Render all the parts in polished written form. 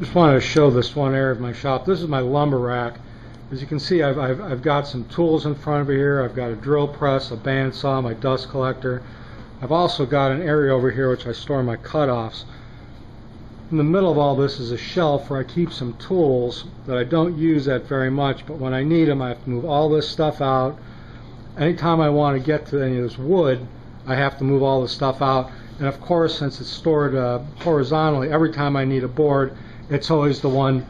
Just wanted to show this one area of my shop. This is my lumber rack. As you can see, I've got some tools in front of me here. I've got a drill press, a bandsaw, my dust collector. I've also got an area over here which I store my cutoffs. In the middle of all this is a shelf where I keep some tools that I don't use that very much, but when I need them I have to move all this stuff out. Anytime I want to get to any of this wood, I have to move all the stuff out. And of course, since it's stored horizontally, every time I need a board, it's always the one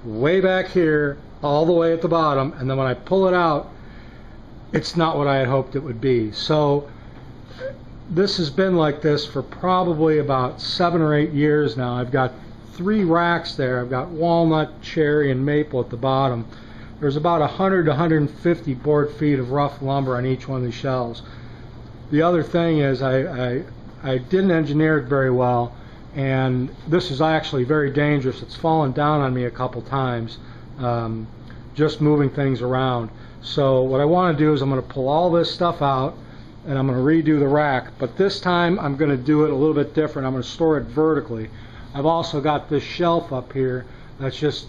way back here, all the way at the bottom, and then when I pull it out, it's not what I had hoped it would be. So this has been like this for probably about 7 or 8 years now. I've got 3 racks there. I've got walnut, cherry, and maple at the bottom. There's about 100 to 150 board feet of rough lumber on each one of these shelves. The other thing is I didn't engineer it very well, and this is actually very dangerous. It's fallen down on me a couple times, just moving things around. So what I want to do is I'm going to pull all this stuff out and I'm going to redo the rack, but this time I'm going to do it a little bit different. I'm going to store it vertically. I've also got this shelf up here that's just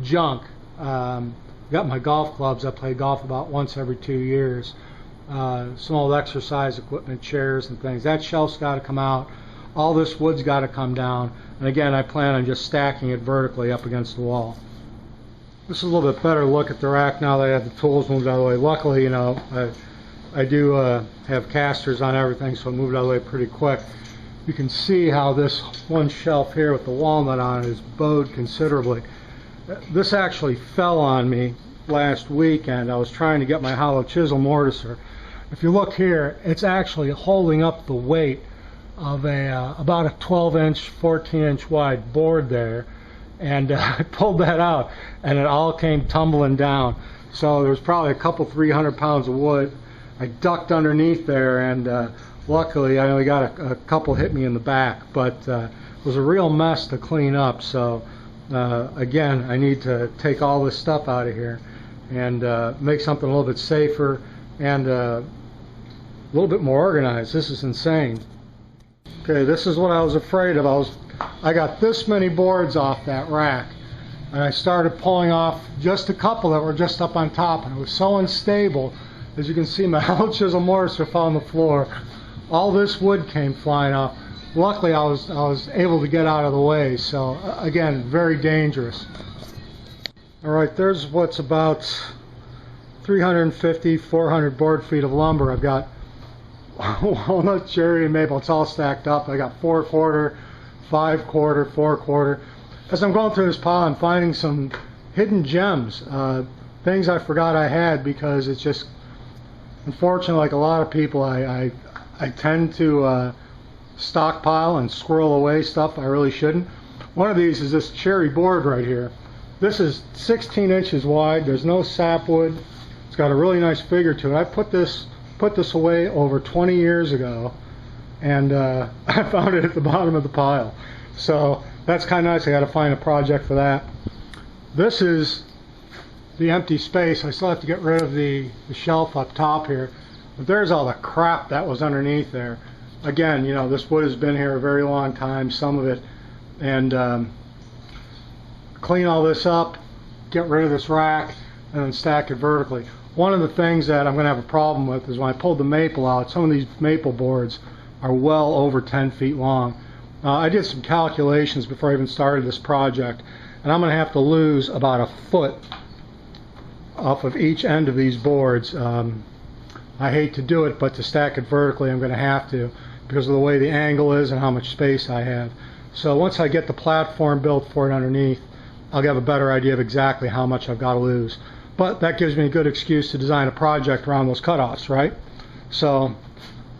junk. Got my golf clubs. I play golf about once every 2 years. Some old exercise equipment, chairs and things. That shelf's got to come out. All this wood's got to come down, and again I plan on just stacking it vertically up against the wall. This is a little bit better look at the rack now that I have the tools moved out of the way. Luckily, you know, I do have casters on everything, so I moved out of the way pretty quick. You can see how this one shelf here with the walnut on it is bowed considerably. This actually fell on me last weekend. I was trying to get my hollow chisel mortiser. If you look here, it's actually holding up the weight of about a 12-inch, 14-inch wide board there, and I pulled that out and it all came tumbling down. So there was probably a couple 300 pounds of wood. I ducked underneath there, and luckily I only got a couple hit me in the back, but it was a real mess to clean up. So again, I need to take all this stuff out of here and make something a little bit safer and a little bit more organized. This is insane. Okay, this is what I was afraid of. I got this many boards off that rack, and I started pulling off just a couple that were just up on top, and it was so unstable. As you can see, my hollow chisel mortiser fell on the floor. All this wood came flying off. Luckily, I was able to get out of the way. So again, very dangerous. All right, there's what's about 350, 400 board feet of lumber. I've got walnut, cherry, and maple. It's all stacked up. I got 4/4, 5/4, 4/4. As I'm going through this pile, I'm finding some hidden gems, things I forgot I had, because it's just, unfortunately, like a lot of people, I tend to stockpile and squirrel away stuff I really shouldn't. One of these is this cherry board right here. This is 16 inches wide. There's no sapwood. It's got a really nice figure to it. I put this away over 20 years ago, and I found it at the bottom of the pile. So that's kind of nice. I got to find a project for that. This is the empty space. I still have to get rid of the shelf up top here, but there's all the crap that was underneath there. Again, you know, this wood has been here a very long time, some of it, and clean all this up, get rid of this rack, and then stack it vertically. One of the things that I'm going to have a problem with is when I pulled the maple out, some of these maple boards are well over 10 feet long. I did some calculations before I even started this project, and I'm going to have to lose about a foot off of each end of these boards. I hate to do it, but to stack it vertically I'm going to have to, because of the way the angle is and how much space I have. So once I get the platform built for it underneath, I'll have a better idea of exactly how much I've got to lose. But that gives me a good excuse to design a project around those cutoffs, right? So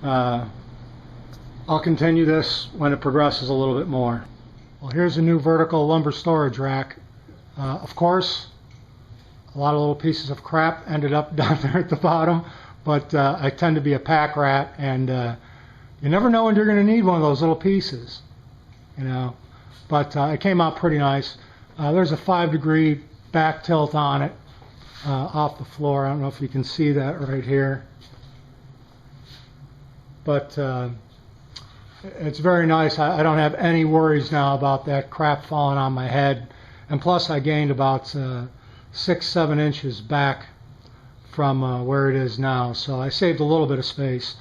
I'll continue this when it progresses a little bit more. Well, here's a new vertical lumber storage rack. Of course, a lot of little pieces of crap ended up down there at the bottom, but I tend to be a pack rat, and you never know when you're going to need one of those little pieces, you know. But it came out pretty nice. There's a 5-degree back tilt on it off the floor. I don't know if you can see that right here, but It's very nice. I don't have any worries now about that crap falling on my head. And plus I gained about 6-7 inches back from where it is now. So I saved a little bit of space.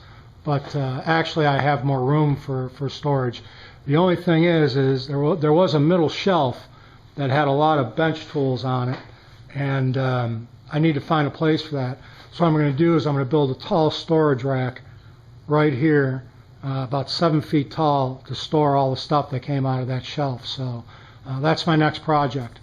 But actually I have more room for storage. The only thing is there was a middle shelf that had a lot of bench tools on it. And I need to find a place for that. So what I'm going to do is I'm going to build a tall storage rack right here, about 7 feet tall, to store all the stuff that came out of that shelf. So that's my next project.